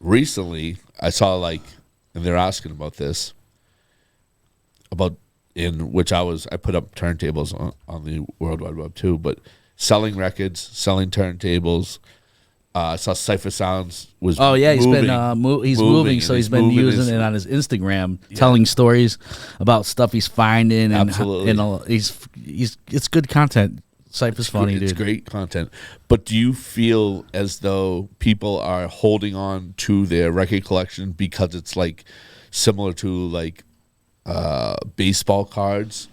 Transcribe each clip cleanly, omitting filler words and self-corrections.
recently I saw and they're asking about this, in which I put up turntables on the World Wide Web too, but selling records, selling turntables. I saw Cypher Sounds was he's moving, so he's been using it on his Instagram, telling stories about stuff he's finding, and absolutely, it's good content. Cypher's funny, dude. It's great content. But do you feel as though people are holding on to their record collection because it's similar to baseball cards?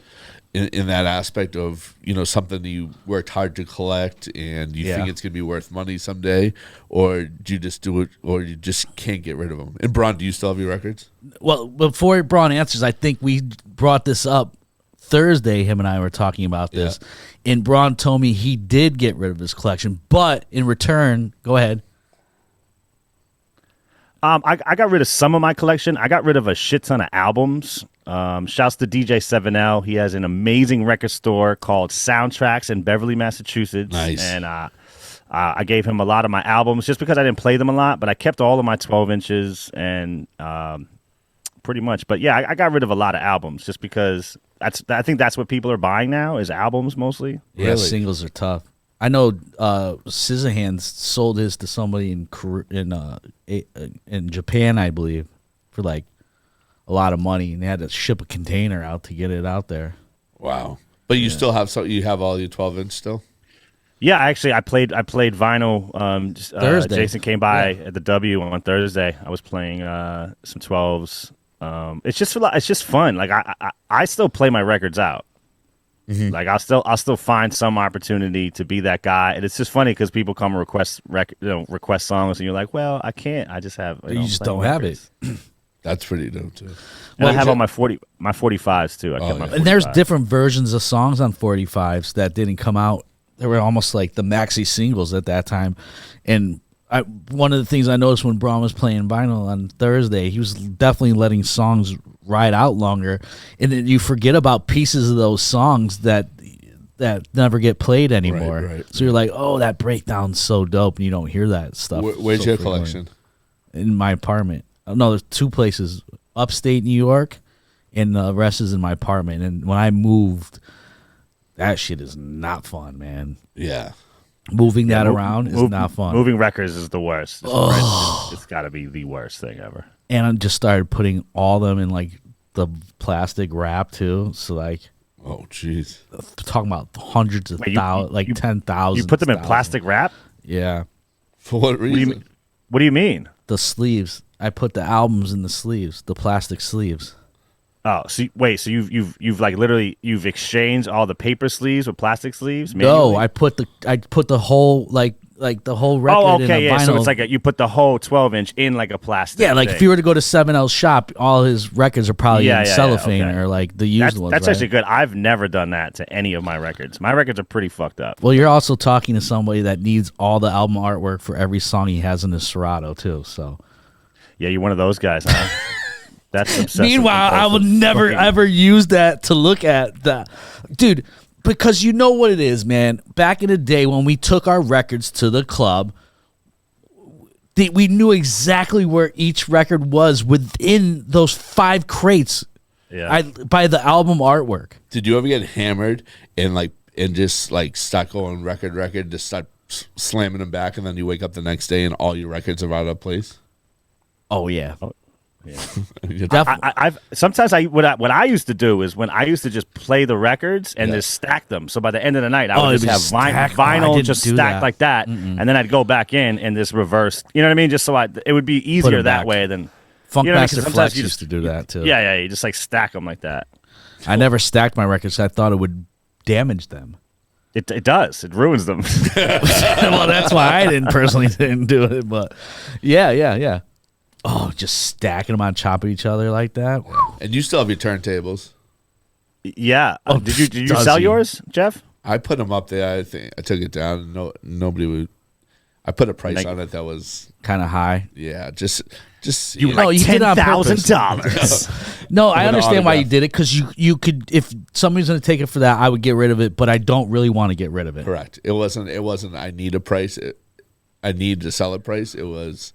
In that aspect of, something that you worked hard to collect and you think it's going to be worth money someday, or do you just do it, or you just can't get rid of them? And Braun, do you still have your records? Well, before Braun answers, I think we brought this up Thursday. Him and I were talking about this, and Braun told me he did get rid of his collection, but in return, go ahead. I got rid of some of my collection. I got rid of a shit ton of albums. Shouts to DJ 7L. He has an amazing record store called Soundtracks in Beverly, Massachusetts. Nice. And I gave him a lot of my albums just because I didn't play them a lot, but I kept all of my 12 inches and pretty much. But yeah, I got rid of a lot of albums just because I think that's what people are buying now is albums mostly. Yeah, really. Singles are tough. I know Scissorhands sold his to somebody in Japan, I believe, for a lot of money, and they had to ship a container out to get it out there. Wow! But you still have you have all your 12-inch still? Yeah, actually, I played vinyl. Thursday, Jason came by at the W on Thursday. I was playing some 12s. It's just fun. I still play my records out. Mm-hmm. I'll still find some opportunity to be that guy, and it's just funny because people come and request songs, and you're like, well, I can't. I just have you just don't have it. That's pretty dope too. And I have all my 45s too. I kept my 45s. And there's different versions of songs on 45s that didn't come out. They were almost like the maxi singles at that time, and one of the things I noticed when Braun was playing vinyl on Thursday, he was definitely letting songs ride out longer, and then you forget about pieces of those songs that never get played anymore. Right. So you're like, oh, that breakdown's so dope, and you don't hear that stuff. Where's your collection? In my apartment. No, there's two places, upstate New York, and the rest is in my apartment. And when I moved, that shit is not fun, man. Yeah. Moving that around is not fun. Moving records is the worst. It's got to be the worst thing ever. And I just started putting all them in the plastic wrap too. So oh jeez, talking about hundreds of thousands, 10,000. You put them in plastic wrap? Yeah. For what reason? What do you mean? The sleeves. I put the albums in the sleeves, the plastic sleeves. Oh, so you've literally exchanged all the paper sleeves with plastic sleeves? Manually? No, I put the whole the whole record. Oh, okay, in a vinyl. So it's you put the whole 12-inch in a plastic. Yeah, thing. if you were to go to 7L's shop, all his records are probably in cellophane or the used ones. That's right? actually good. I've never done that to any of my records. My records are pretty fucked up. Well, you're also talking to somebody that needs all the album artwork for every song he has in his Serato too. So. Yeah, you're one of those guys, huh? That's obsessive. Meanwhile, I would never ever use that to look at that, dude. Because you know what it is, man. Back in the day when we took our records to the club, we knew exactly where each record was within those 5 crates. Yeah. By the album artwork. Did you ever get hammered and just start going record, just start slamming them back, and then you wake up the next day and all your records are out of place? Oh yeah. Yeah. Sometimes what I used to do is when I used to just play the records and just stack them. So by the end of the night, I would just have vinyl just stacked like that, and then I'd go back in and just reverse. You know what I mean? Just so it would be easier that way than Funkmaster Flex used to do that too. Yeah, you just stack them like that. I never stacked my records. I thought it would damage them. It does. It ruins them. Well, that's why I didn't do it. But yeah. Oh, just stacking them on top of each other like that. And you still have your turntables. Yeah. Did you sell yours, Jeff? I put them up there. I think I took it down. Nobody would. I put a price on it that was kind of high. Yeah, just you $10,000. No, I understand why you did it, because you could, if somebody's going to take it for that, I would get rid of it, but I don't really want to get rid of it. Correct. It wasn't. I need a price. I need to sell a price. It was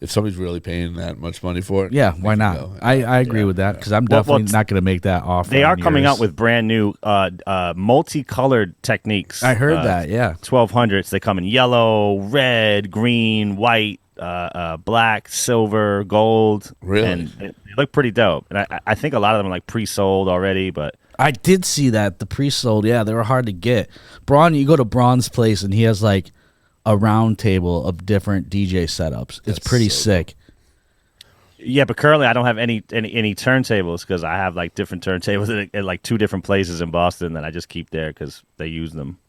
if somebody's really paying that much money for it, Yeah, why they can not? go. I agree with that because I'm definitely not going to make that offer. They are on coming yours. out with brand new multicolored techniques. I heard that. Yeah. 1200s. They come in yellow, red, green, white, black, silver, gold. Really? And they look pretty dope. And I think a lot of them are like pre-sold already, but I did see that the pre-sold. Yeah, they were hard to get. Braun, you go to Braun's place and he has like a round table of different DJ setups. It's pretty sick. yeah, but currently I don't have any turntables because I have like different turntables at like 2 different places in Boston that I just keep there because they use them.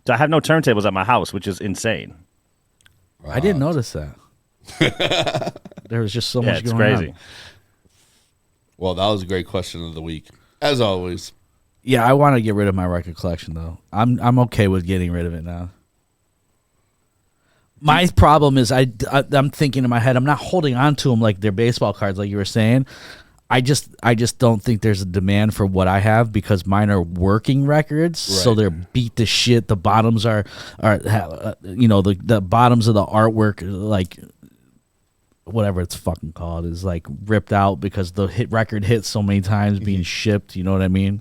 So I have no turntables at my house, which is insane. I didn't notice that. There was just so Yeah, much it's going crazy. on. Well, that was a great question of the week, as always. Yeah, I want to get rid of my record collection though. I'm okay with getting rid of it now. My problem is I'm thinking in my head I'm not holding on to them like they're baseball cards like you were saying. I just don't think there's a demand for what I have because mine are working records, so Right. they're beat to shit. The bottoms are the bottoms of the artwork like whatever it's fucking called is like ripped out because the record hit so many times being shipped. You know what I mean?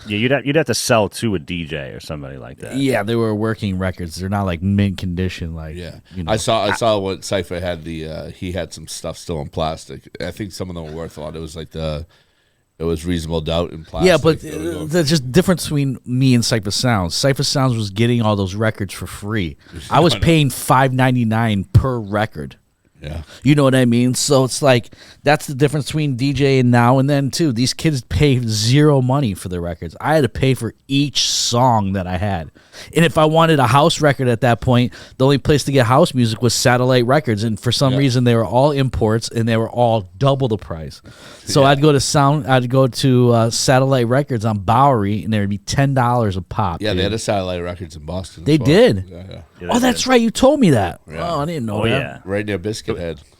Yeah, you'd have to sell to a DJ or somebody like that. Yeah, they were working records. They're not like mint condition. Like Yeah, you know. I saw what Cypher had. He had some stuff still in plastic. I think some of them were worth a lot. It was like it was Reasonable Doubt in plastic. Yeah, but They were going- the just difference between me and Cypher Sounds. Cypher Sounds was getting all those records for free. I was paying $5.99 per record. yeah, You know what I mean? So it's like that's the difference between DJ and now and then too. These kids pay zero money for their records. I had to pay for each song that I had. And if I wanted a house record at that point, the only place to get house music was Satellite Records, and for some reason they were all imports and they were all double the price. So I'd go to Satellite Records on Bowery and there would be $10 a pop. yeah. dude. They had a Satellite Records in Boston. They as well. did? Yeah, yeah. Yeah, Oh, that's right. You told me that. Yeah. Oh, I didn't know Oh that. yeah. Right near Biscuit Head.